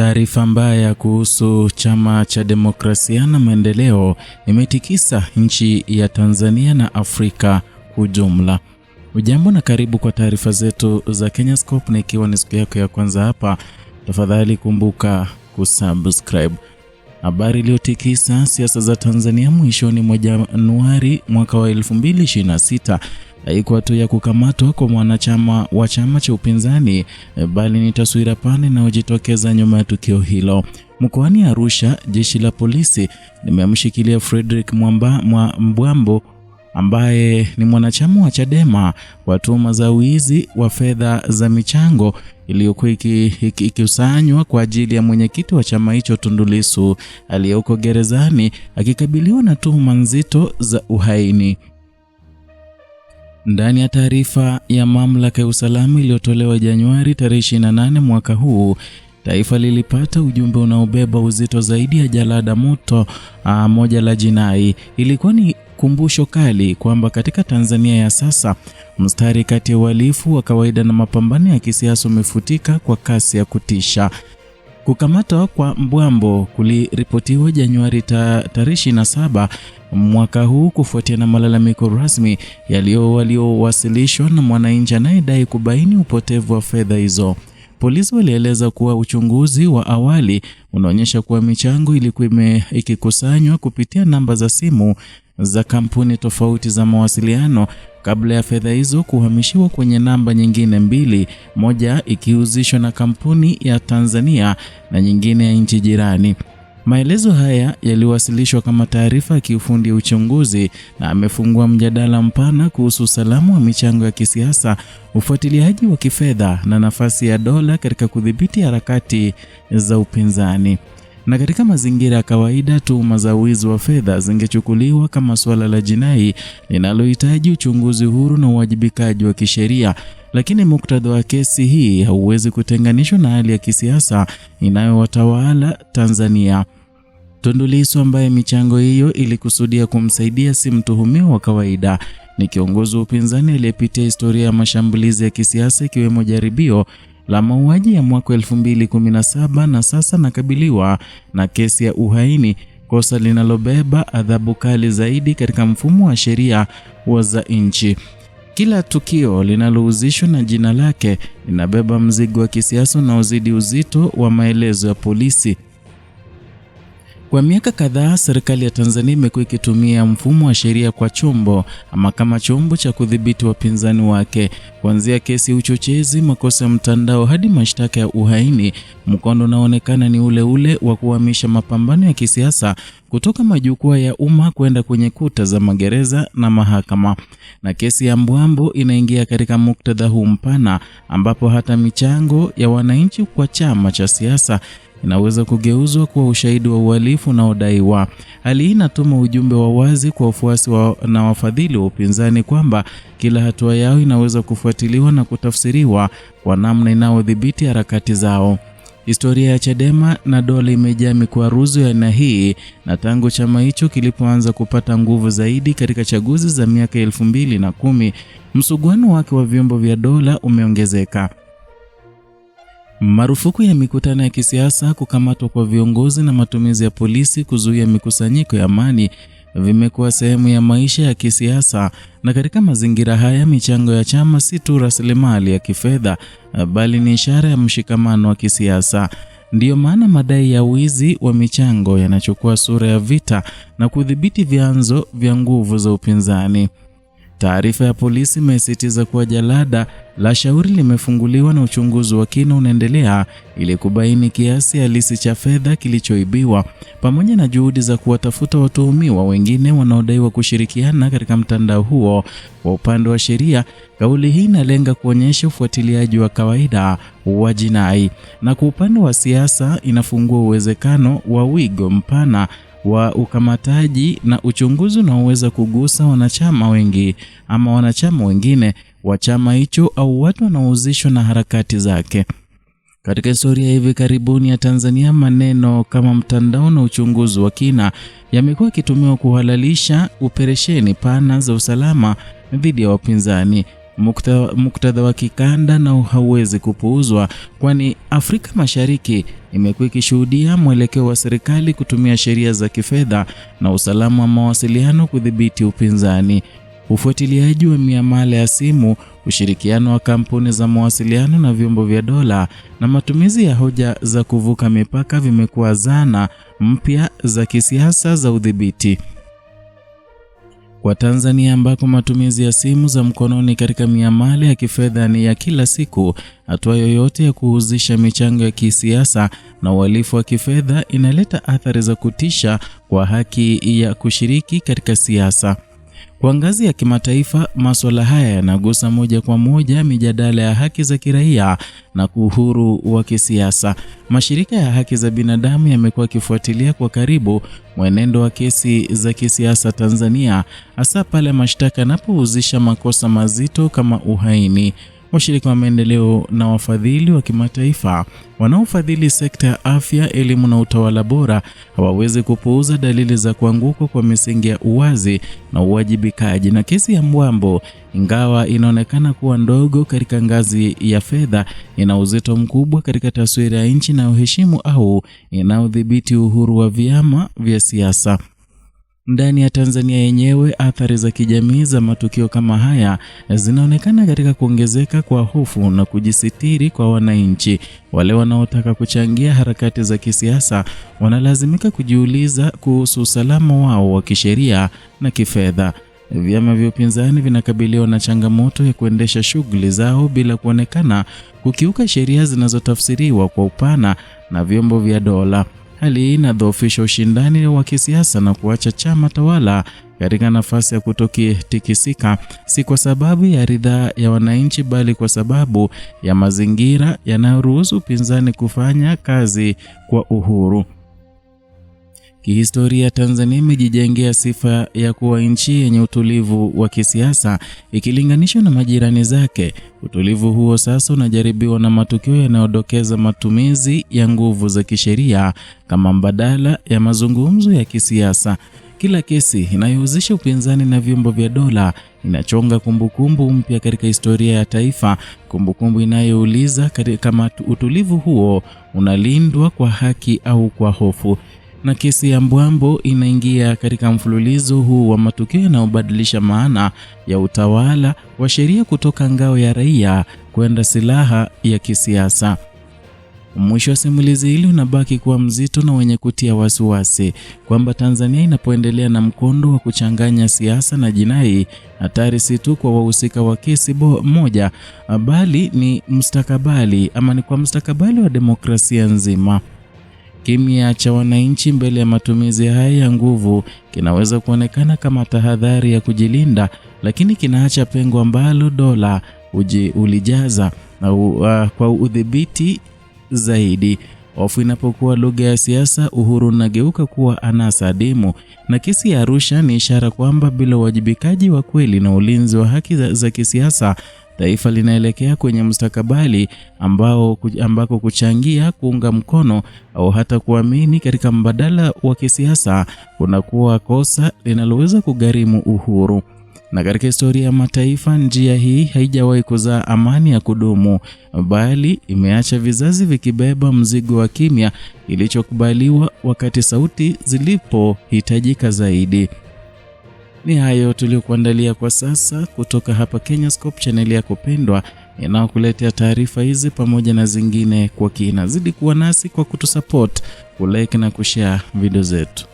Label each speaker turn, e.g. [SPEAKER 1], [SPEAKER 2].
[SPEAKER 1] Taarifa mbaya kuhusu Chama cha Demokrasia na Maendeleo imetikisa nchi ya Tanzania na Afrika kwa ujumla. Ujambo na karibu kwa taarifa zetu za Kenyascope, na ikiwa ni siku yako ya kwanza hapa, tafadhali kumbuka kusubscribe. Habari iliyotikisa siasa za Tanzania mwishoni mwa Januari mwaka wa 2026 haikuwa tu ya kukamatwa kwa mwanachama wa chama cha upinzani, bali ni taswira pana inayojitokeza nyuma ya tukio hilo. Mkoani Arusha, jeshi la polisi limemshikilia Frederick Mbwambo ambaye ni mwanachama wa Chadema kwa tuhuma za wizi wa fedha za michango iliyokuwa ikikusanywa kwa ajili ya mwenyekiti wa chama hicho Tundu Lissu aliyeko gerezani akikabiliwa na tuhuma nzito za uhaini. Ndani ya taarifa ya mamlaka ya usalama iliyotolewa Januari tarehe 28 mwaka huu, taifa lilipata ujumbe unaobeba uzito zaidi ya jalada moto moja la jinai. Ilikuwa ni kumbusho kali kwamba katika Tanzania ya sasa, mstari kati ya uhalifu wa kawaida na mapambano ya kisiasa umefutika kwa kasi ya kutisha. Kukamatwa kwa Mbwambo kuliripotiwa Januari tarehe 27 mwaka huu kufuatia na malalamiko rasmi yaliyowasilishwa na mwananchi anayedai kubaini upotevu wa fedha hizo. Polisi walieleza kuwa uchunguzi wa awali unaonyesha kuwa michango ilikuwa ikikusanywa kupitia namba za simu za kampuni tofauti za mawasiliano kabla ya fedha hizo kuhamishiwa kwenye namba nyingine mbili, moja ikihusishwa na kampuni ya Tanzania na nyingine ya nchi jirani. Maelezo haya yaliwasilishwa kama taarifa ya kiufundi ya uchunguzi na amefungua mjadala mpana kuhusu usalama wa michango ya kisiasa, ufuatiliaji wa kifedha na nafasi ya dola katika kudhibiti harakati za upinzani. Na katika mazingira ya kawaida, tuhuma za wizi wa fedha zingechukuliwa kama suala la jinai linalohitaji uchunguzi huru na uwajibikaji wa kisheria, lakini muktadha wa kesi hii hauwezi kutenganishwa na hali ya kisiasa inayowatawala Tanzania. Tundu Lissu ambaye michango hiyo ilikusudia kumsaidia si mtuhumiwa wa kawaida, ni kiongozi wa upinzani aliyepitia historia ya mashambulizi ya kisiasa ikiwemo jaribio la mauaji ya mwaka 2017 na sasa nakabiliwa na kesi ya uhaini, kosa linalobeba adhabu kali zaidi katika mfumo wa sheria za nchi. Kila tukio linalohusishwa na jina lake linabeba mzigo wa kisiasa unaozidi uzito wa maelezo ya polisi. Kwa miaka kadhaa, serikali ya Tanzania imekuwa ikitumia mfumo wa sheria kama chombo cha kudhibiti wapinzani wake. Kuanzia kesi ya uchochezi, makosa ya mtandao hadi mashtaka ya uhaini, mkondo unaonekana ni ule ule wa kuhamisha mapambano ya kisiasa kutoka majukwaa ya umma kwenda kwenye kuta za magereza na mahakama. Na kesi ya Mbwambo inaingia katika muktadha huu mpana, ambapo hata michango ya wananchi kwa chama cha siasa inaweza kugeuzwa kuwa ushahidi wa uhalifu unaodaiwa. Hali hii inatuma ujumbe wa wazi kwa wafuasi na wafadhili wa upinzani kwamba kila hatua yao inaweza kufuatiliwa na kutafsiriwa kwa namna inayodhibiti harakati zao. Historia ya Chadema na dola imejaa mikwaruzo ya aina hii, na tangu chama hicho kilipoanza kupata nguvu zaidi katika chaguzi za miaka 2010, msuguano wake wa vyombo vya dola umeongezeka. Marufuku ya mikutano ya kisiasa, kukamatwa kwa viongozi na matumizi ya polisi kuzuia mikusanyiko ya amani vimekuwa sehemu ya maisha ya kisiasa. Na katika mazingira haya, michango ya chama si tu rasilimali ya kifedha, bali ni ishara ya mshikamano wa kisiasa. Ndiyo maana madai ya wizi wa michango yanachukua sura ya vita na kudhibiti vyanzo vya nguvu za upinzani. Taarifa ya polisi imesisitiza kuwa jalada la shauri limefunguliwa na uchunguzi wa kina unaendelea ili kubaini kiasi halisi cha fedha kilichoibiwa, pamoja na juhudi za kuwatafuta watuhumiwa wengine wanaodaiwa kushirikiana katika mtandao huo. Kwa upande wa sheria, kauli hii inalenga kuonyesha ufuatiliaji wa kawaida wa jinai, na kwa upande wa siasa inafungua uwezekano wa wigo mpana wa ukamataji na uchunguzi unaoweza kugusa wanachama wengi ama wanachama wengine wa chama hicho au watu wanaohusishwa na harakati zake. Katika historia hivi karibuni ya Tanzania, maneno kama mtandao na uchunguzi wa kina yamekuwa yakitumiwa kuhalalisha operesheni pana za usalama dhidi ya wapinzani. muktadha wa kikanda na hauwezi kupuuzwa, kwani Afrika Mashariki imekuwa ikishuhudia mwelekeo wa serikali kutumia sheria za kifedha na usalama wa mawasiliano kudhibiti upinzani. Ufuatiliaji wa miamala ya simu, ushirikiano wa kampuni za mawasiliano na vyombo vya dola na matumizi ya hoja za kuvuka mipaka vimekuwa zana mpya za kisiasa za udhibiti. Kwa Tanzania ambako matumizi ya simu za mkononi katika miamala ya kifedha ni ya kila siku, hatua yoyote ya kuhusisha michango ya kisiasa na uhalifu wa kifedha inaleta athari za kutisha kwa haki ya kushiriki katika siasa. Kwa ngazi ya kimataifa, masuala haya yanagusa moja kwa moja mijadala ya haki za kiraia na uhuru wa kisiasa. Mashirika ya haki za binadamu yamekuwa yakifuatilia kwa karibu mwenendo wa kesi za kisiasa Tanzania, hasa pale mashtaka yanapohusisha makosa mazito kama uhaini. Washirika wa maendeleo na wafadhili wa kimataifa wanaofadhili sekta ya afya, elimu na utawala bora hawawezi kupuuza dalili za kuanguka kwa misingi ya uwazi na uwajibikaji. Na kesi ya Mbwambo, ingawa inaonekana kuwa ndogo katika ngazi ya fedha, ina uzito mkubwa katika taswira ya nchi inayoheshimu au inayodhibiti uhuru wa vyama vya siasa. Ndani ya Tanzania yenyewe, athari za kijamii za matukio kama haya zinaonekana katika kuongezeka kwa hofu na kujisitiri kwa wananchi. Wale wanaotaka kuchangia harakati za kisiasa wanalazimika kujiuliza kuhusu usalama wao wa kisheria na kifedha. Vyama vya upinzani vinakabiliwa na changamoto ya kuendesha shughuli zao bila kuonekana kukiuka sheria zinazotafsiriwa kwa upana na vyombo vya dola. Hali hii inadhoofisha ushindani wa kisiasa na kuacha chama tawala katika nafasi ya kutotikisika, si kwa sababu ya ridhaa ya wananchi bali kwa sababu ya mazingira yanayoruhusu upinzani kufanya kazi kwa uhuru. Kihistoria, Tanzania imejijengea sifa ya kuwa nchi yenye utulivu wa kisiasa ikilinganishwa na majirani zake. Utulivu huo sasa unajaribiwa na matukio yanayodokeza matumizi ya nguvu za kisheria kama mbadala ya mazungumzo ya kisiasa. Kila kesi inayohusisha upinzani na vyombo vya dola inachonga kumbukumbu mpya katika historia ya taifa, kumbukumbu inayouliza kama utulivu huo unalindwa kwa haki au kwa hofu. Na kesi ya Mbwambo inaingia katika mfululizo huu wa matukio yanayobadilisha maana ya utawala wa sheria kutoka ngao ya raia kwenda silaha ya kisiasa. Mwisho wa simulizi hili unabaki kuwa mzito na wenye kutia wasiwasi kwamba Tanzania inapoendelea na mkondo wa kuchanganya siasa na jinai, hatari si tu kwa wahusika wa kesi moja bali ni kwa mustakabali wa demokrasia nzima. Kimya cha wananchi mbele ya matumizi haya ya nguvu kinaweza kuonekana kama tahadhari ya kujilinda, lakini kinaacha pengo ambalo dola ulijaza na kwa udhibiti zaidi. Hofu inapokuwa lugha ya siasa, uhuru unageuka kuwa anasa adimu. Na kesi ya Arusha ni ishara kwamba bila uwajibikaji wa kweli na ulinzi wa haki za kisiasa, taifa linaelekea kwenye mustakabali ambako kuchangia, kuunga mkono au hata kuamini katika mbadala wa kisiasa kunakuwa kosa linaloweza kugharimu uhuru. Na katika historia ya mataifa, njia hii haijawahi kuzaa amani ya kudumu, bali imeacha vizazi vikibeba mzigo wa kimya kilichokubaliwa wakati sauti zilipohitajika zaidi. Ni hayo tuliokuandalia kwa sasa kutoka hapa Kenyascope, channel yako pendwa inayokuletea taarifa hizi pamoja na zingine kwa kina. Zidi kuwa nasi kwa kutusupport, kulike na kushare video zetu.